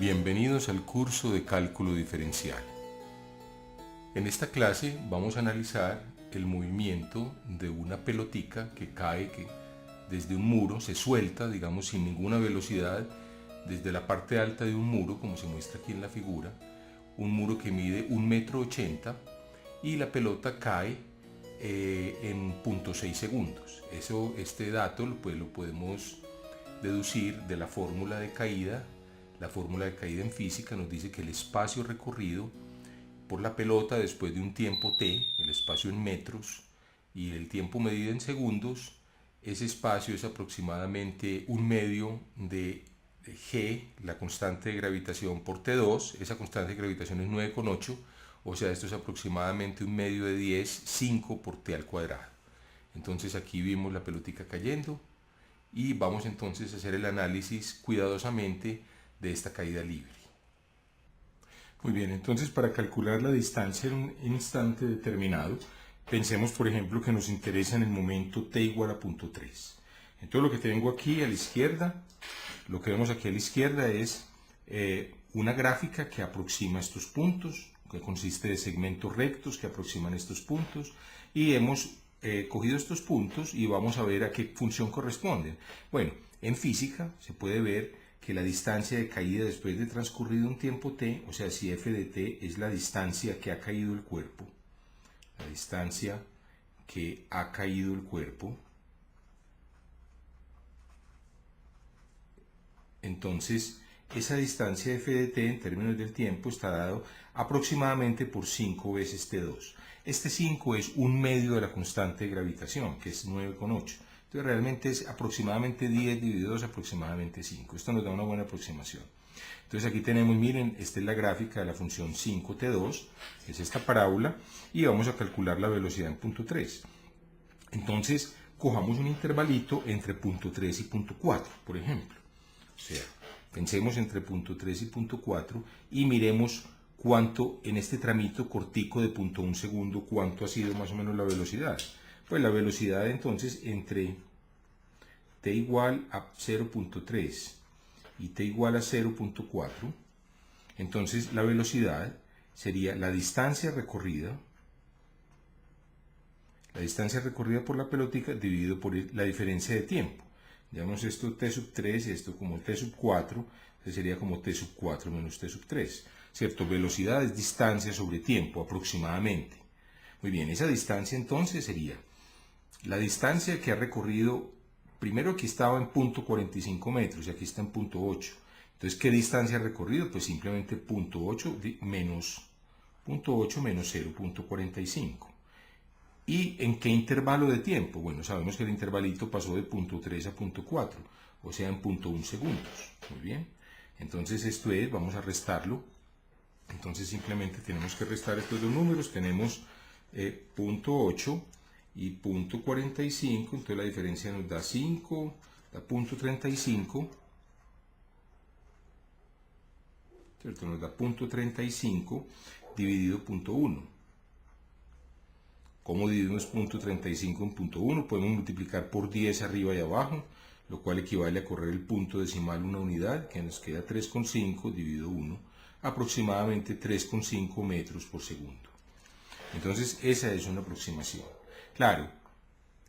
Bienvenidos al curso de cálculo diferencial. En esta clase vamos a analizar el movimiento de una pelotica que cae desde un muro, se suelta, digamos, sin ninguna velocidad, desde la parte alta de un muro, como se muestra aquí en la figura, un muro que mide 1,80 m y la pelota cae en 0,6 segundos. Este dato lo podemos deducir de la fórmula de caída. La fórmula de caída en física nos dice que el espacio recorrido por la pelota después de un tiempo t, el espacio en metros y el tiempo medido en segundos, ese espacio es aproximadamente un medio de g, la constante de gravitación, por t2. Esa constante de gravitación es 9,8, o sea, esto es aproximadamente un medio de 10, 5 por t al cuadrado. Entonces aquí vimos la pelotica cayendo y vamos entonces a hacer el análisis cuidadosamente de esta caída libre. Muy bien, entonces para calcular la distancia en un instante determinado, pensemos por ejemplo que nos interesa en el momento t igual a 0,3. Entonces lo que tengo aquí a la izquierda, lo que vemos aquí a la izquierda es una gráfica que aproxima estos puntos, que consiste de segmentos rectos que aproximan estos puntos, y hemos cogido estos puntos y vamos a ver a qué función corresponden. Bueno, en física se puede ver que la distancia de caída después de transcurrido un tiempo t, o sea, si f de t es la distancia que ha caído el cuerpo, la distancia que ha caído el cuerpo, entonces esa distancia f de t en términos del tiempo está dado aproximadamente por 5 veces t2. Este 5 es un medio de la constante de gravitación, que es 9,8. Entonces realmente es aproximadamente 10 dividido 2, aproximadamente 5. Esto nos da una buena aproximación. Entonces aquí tenemos, miren, esta es la gráfica de la función 5t2, es esta parábola, y vamos a calcular la velocidad en 0,3. Entonces cojamos un intervalito entre 0,3 y 0,4, por ejemplo. O sea, pensemos entre 0,3 y 0,4 y miremos cuánto en este tramito cortico de 0,1 segundo, cuánto ha sido más o menos la velocidad. Pues la velocidad entonces entre t igual a 0,3 y t igual a 0,4, entonces la velocidad sería la distancia recorrida por la pelotica dividido por la diferencia de tiempo. Llamamos esto t sub 3 y esto como t sub 4, entonces sería como t sub 4 menos t sub 3, ¿cierto? Velocidad es distancia sobre tiempo aproximadamente. Muy bien, esa distancia entonces sería la distancia que ha recorrido. Primero aquí estaba en 0,45 metros y aquí está en 0,8. Entonces, ¿qué distancia ha recorrido? Pues simplemente 0,8 menos 0,45. ¿Y en qué intervalo de tiempo? Bueno, sabemos que el intervalito pasó de 0,3 a 0,4, o sea, en 0,1 segundos. Muy bien. Entonces, esto es, vamos a restarlo. Entonces, simplemente tenemos que restar estos dos números. Tenemos 0,8 y 0,45, entonces la diferencia nos da 5, da 0,35, ¿cierto? Nos da 0,35 dividido 0,1. ¿Cómo dividimos 0,35 en 0,1? Podemos multiplicar por 10 arriba y abajo, lo cual equivale a correr el punto decimal una unidad, que nos queda 3,5 dividido 1, aproximadamente 3,5 metros por segundo. Entonces esa es una aproximación. Claro,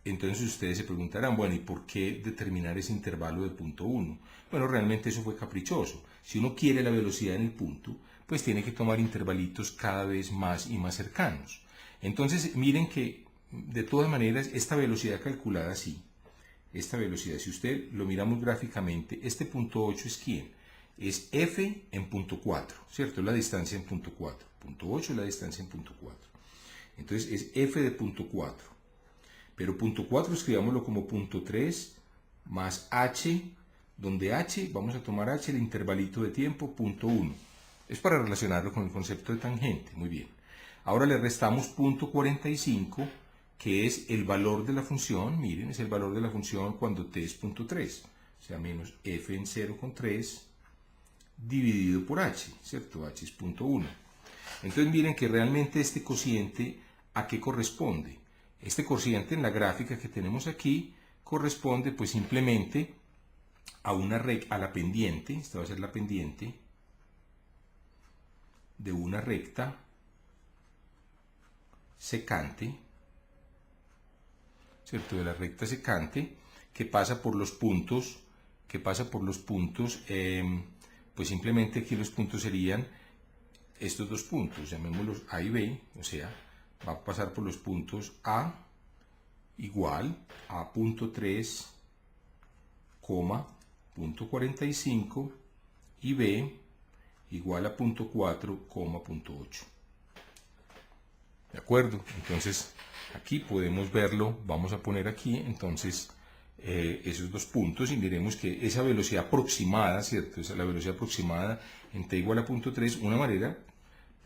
entonces ustedes se preguntarán, bueno, ¿y por qué determinar ese intervalo de 0,1? Bueno, realmente eso fue caprichoso. Si uno quiere la velocidad en el punto, pues tiene que tomar intervalitos cada vez más y más cercanos. Entonces, miren que, de todas maneras, esta velocidad calculada así, esta velocidad, si usted lo miramos gráficamente, este 0,8 es ¿quién? Es f en 0,4, ¿cierto? Es la distancia en 0,4. 0,8 es la distancia en 0,4. Entonces, es f de 0,4. Pero 0,4 escribámoslo como 0,3 más h, donde h, vamos a tomar h, el intervalito de tiempo, 0,1. Es para relacionarlo con el concepto de tangente. Muy bien. Ahora le restamos 0,45, que es el valor de la función. Miren, es el valor de la función cuando t es 0,3. O sea, menos f en 0,3 dividido por h, ¿cierto? h es 0,1. Entonces miren que realmente este cociente, ¿a qué corresponde? Este cociente en la gráfica que tenemos aquí corresponde pues simplemente a la pendiente. Esta va a ser la pendiente de una recta secante, ¿cierto? De la recta secante que pasa por los puntos, pues simplemente aquí los puntos serían estos dos puntos, llamémoslos A y B, o sea, va a pasar por los puntos A igual a punto 3, punto 45 y B igual a punto 4, punto 8. ¿De acuerdo? Entonces aquí podemos verlo, vamos a poner aquí entonces esos dos puntos y miremos que esa velocidad aproximada, ¿cierto? Esa es la velocidad aproximada en t igual a punto 3, una manera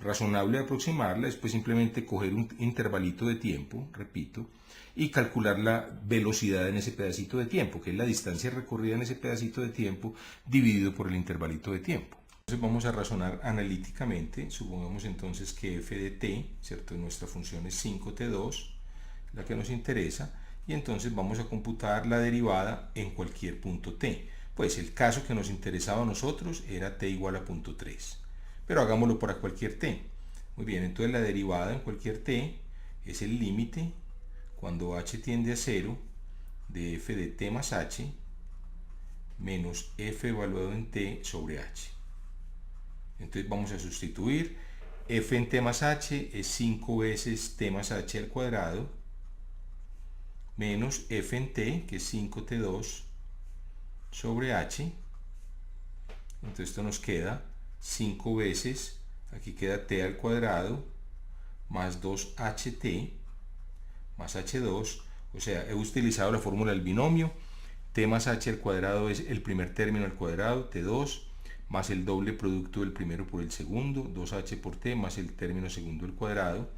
razonable de aproximarla es pues simplemente coger un intervalito de tiempo, repito, y calcular la velocidad en ese pedacito de tiempo, que es la distancia recorrida en ese pedacito de tiempo dividido por el intervalito de tiempo. Entonces vamos a razonar analíticamente. Supongamos entonces que f de t, ¿cierto? Nuestra función es 5t2, la que nos interesa, y entonces vamos a computar la derivada en cualquier punto t. Pues el caso que nos interesaba a nosotros era t igual a punto 3, pero hagámoslo para cualquier t. Muy bien, entonces la derivada en cualquier t es el límite cuando h tiende a 0 de f de t más h menos f evaluado en t sobre h. Entonces vamos a sustituir f en t más h es 5 veces t más h al cuadrado menos f en t, que es 5t2 sobre h. Entonces esto nos queda 5 veces, aquí queda t al cuadrado más 2ht más h2, o sea, he utilizado la fórmula del binomio. T más h al cuadrado es el primer término al cuadrado, t2, más el doble producto del primero por el segundo, 2h por t, más el término segundo al cuadrado.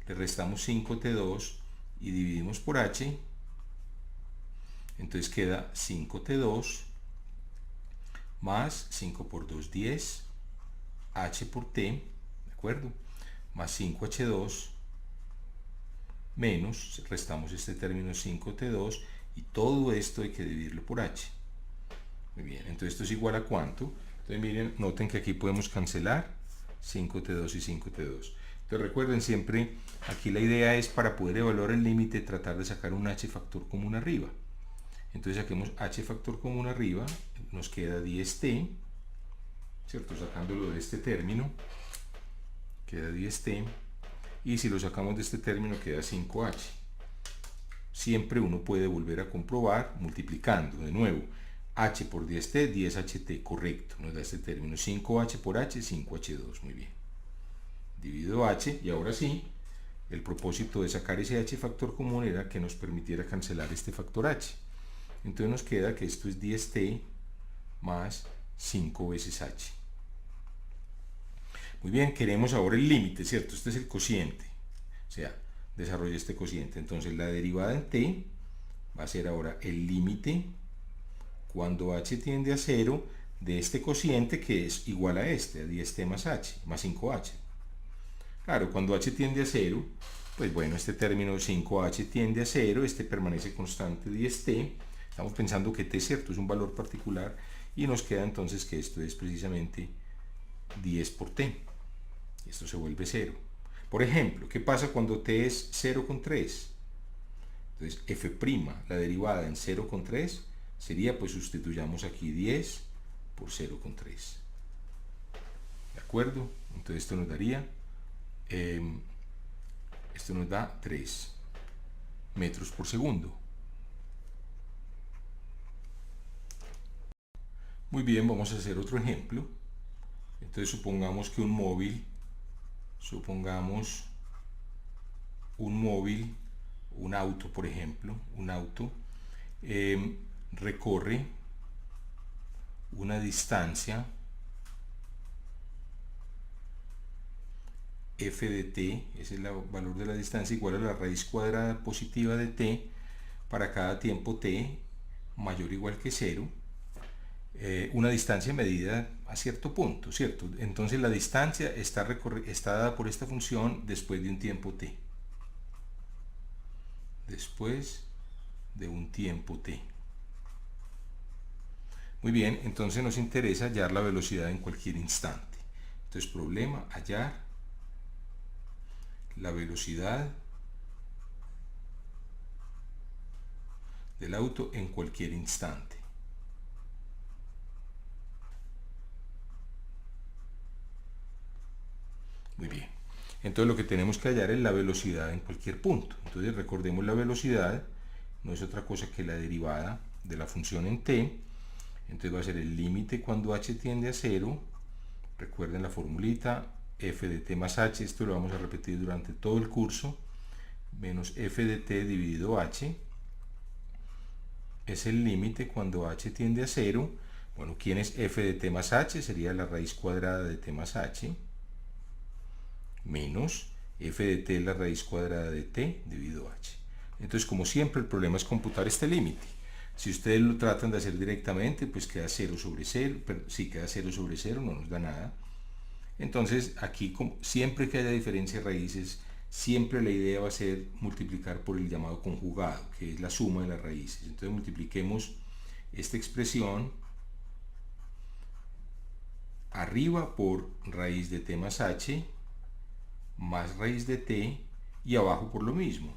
Le restamos 5t2 y dividimos por h. Entonces queda 5t2 más 5 por 2, 10, h por t, ¿de acuerdo? Más 5h2 menos, restamos este término 5t2 y todo esto hay que dividirlo por h. Muy bien, entonces esto es igual a ¿cuánto? Entonces miren, noten que aquí podemos cancelar 5t2 y 5t2. Entonces recuerden siempre, aquí la idea es para poder evaluar el límite tratar de sacar un h factor común arriba. Entonces saquemos h factor común arriba, nos queda 10t, ¿cierto? Sacándolo de este término, queda 10t. Y si lo sacamos de este término queda 5h. Siempre uno puede volver a comprobar multiplicando de nuevo h por 10t, 10ht, correcto, nos da este término 5h por h, 5h2, muy bien. Divido h y ahora sí, el propósito de sacar ese h factor común era que nos permitiera cancelar este factor h. Entonces nos queda que esto es 10t más 5 veces h. Muy bien, queremos ahora el límite, ¿cierto? Este es el cociente, o sea, desarrolla este cociente. Entonces la derivada en t va a ser ahora el límite cuando h tiende a 0 de este cociente que es igual a este, a 10t más h, más 5h. Claro, cuando h tiende a 0, pues bueno, este término 5h tiende a 0, este permanece constante 10t. Estamos pensando que t, ¿cierto?, es un valor particular y nos queda entonces que esto es precisamente 10 por t. Esto se vuelve 0. Por ejemplo, ¿qué pasa cuando t es 0,3? Entonces f', la derivada en 0,3 sería, pues sustituyamos aquí 10 por 0,3. ¿De acuerdo? Entonces esto nos daría, esto nos da 3 metros por segundo. Muy bien, vamos a hacer otro ejemplo. Entonces supongamos que un móvil, un auto, por ejemplo, un auto recorre una distancia f de t, ese es el valor de la distancia, igual a la raíz cuadrada positiva de t para cada tiempo t mayor o igual que 0, una distancia medida a cierto punto, ¿cierto? Entonces la distancia está dada por esta función después de un tiempo t. Después de un tiempo t. Muy bien, entonces nos interesa hallar la velocidad en cualquier instante. Entonces, problema, hallar la velocidad del auto en cualquier instante. Muy bien. Entonces lo que tenemos que hallar es la velocidad en cualquier punto. Entonces recordemos, la velocidad no es otra cosa que la derivada de la función en t. Entonces va a ser el límite cuando h tiende a 0. Recuerden la formulita, f de t más h, esto lo vamos a repetir durante todo el curso, menos f de t dividido h, es el límite cuando h tiende a 0. Bueno, ¿quién es f de t más h? Sería la raíz cuadrada de t más h, menos f de t es la raíz cuadrada de t dividido h. Entonces, como siempre, el problema es computar este límite. Si ustedes lo tratan de hacer directamente, pues queda 0 sobre 0, pero si queda 0 sobre 0 no nos da nada. Entonces, aquí, siempre que haya diferencia de raíces, siempre la idea va a ser multiplicar por el llamado conjugado, que es la suma de las raíces. Entonces multipliquemos esta expresión arriba por raíz de t más h, más raíz de t, y abajo por lo mismo.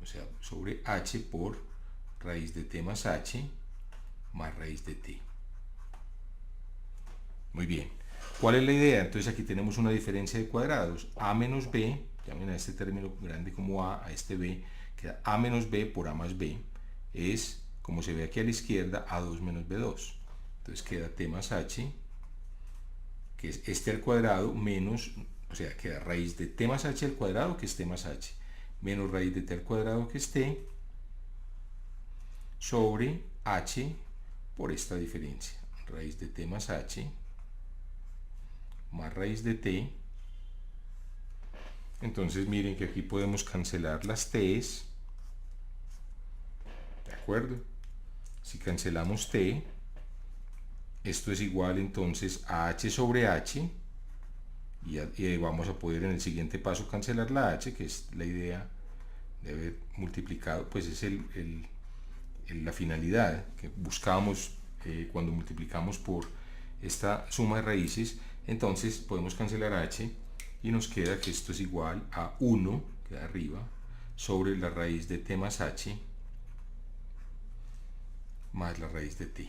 O sea, sobre h por raíz de t más h, más raíz de t. Muy bien. ¿Cuál es la idea? Entonces aquí tenemos una diferencia de cuadrados. A menos b, llamen a este término grande como a este b, queda a menos b por a más b, es, como se ve aquí a la izquierda, a2 menos b2. Entonces queda t más h, que es este al cuadrado, menos, o sea, queda raíz de t más h al cuadrado, que es t más h, menos raíz de t al cuadrado, que es t, sobre h por esta diferencia. Raíz de t más h, más raíz de t. Entonces miren que aquí podemos cancelar las t's, ¿de acuerdo? Si cancelamos t, esto es igual entonces a h sobre h, y vamos a poder en el siguiente paso cancelar la h, que es la idea de haber multiplicado, pues es la finalidad que buscamos cuando multiplicamos por esta suma de raíces. Entonces podemos cancelar h y nos queda que esto es igual a 1, queda arriba, sobre la raíz de t más h más la raíz de t.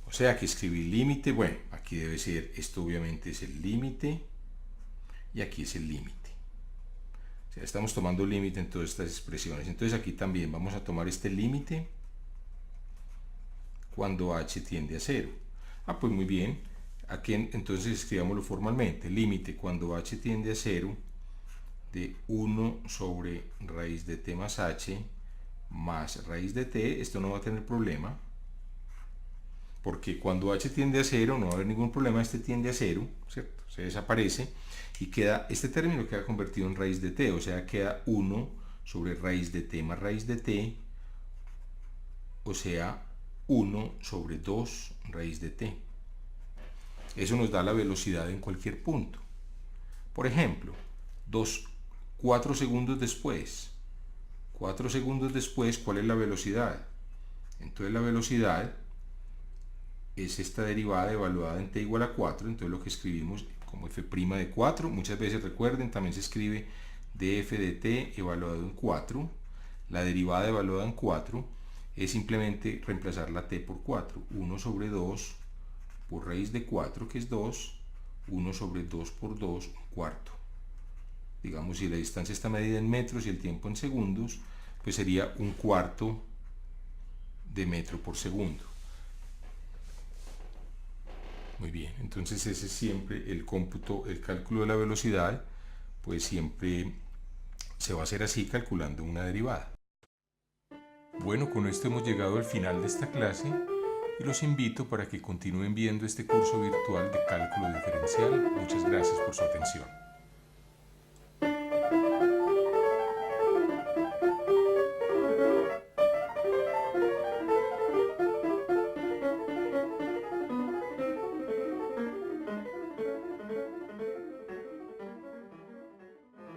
O sea que escribí límite, bueno, aquí debe ser, esto obviamente es el límite y aquí es el límite. O sea, estamos tomando límite en todas estas expresiones. Entonces aquí también vamos a tomar este límite cuando h tiende a 0. Ah, pues muy bien. Aquí entonces escribámoslo formalmente. Límite cuando h tiende a 0 de 1 sobre raíz de t más h más raíz de t. Esto no va a tener problema, porque cuando h tiende a 0 no va a haber ningún problema. Este tiende a 0, ¿cierto? Se desaparece y queda, este término queda convertido en raíz de t, o sea, queda 1 sobre raíz de t más raíz de t, o sea, 1 sobre 2 raíz de t. Eso nos da la velocidad en cualquier punto. Por ejemplo, 4 segundos después. 4 segundos después, ¿cuál es la velocidad? Entonces la velocidad es esta derivada evaluada en t igual a 4. Entonces lo que escribimos como f' de 4, muchas veces recuerden, también se escribe df de t evaluado en 4. La derivada evaluada en 4 es simplemente reemplazar la t por 4. 1 sobre 2 por raíz de 4, que es 2, 1 sobre 2 por 2, un cuarto. Digamos, si la distancia está medida en metros y el tiempo en segundos, pues sería un cuarto de metro por segundo. Muy bien, entonces ese es siempre el cómputo, el cálculo de la velocidad, pues siempre se va a hacer así, calculando una derivada. Bueno, con esto hemos llegado al final de esta clase y los invito para que continúen viendo este curso virtual de cálculo diferencial. Muchas gracias por su atención.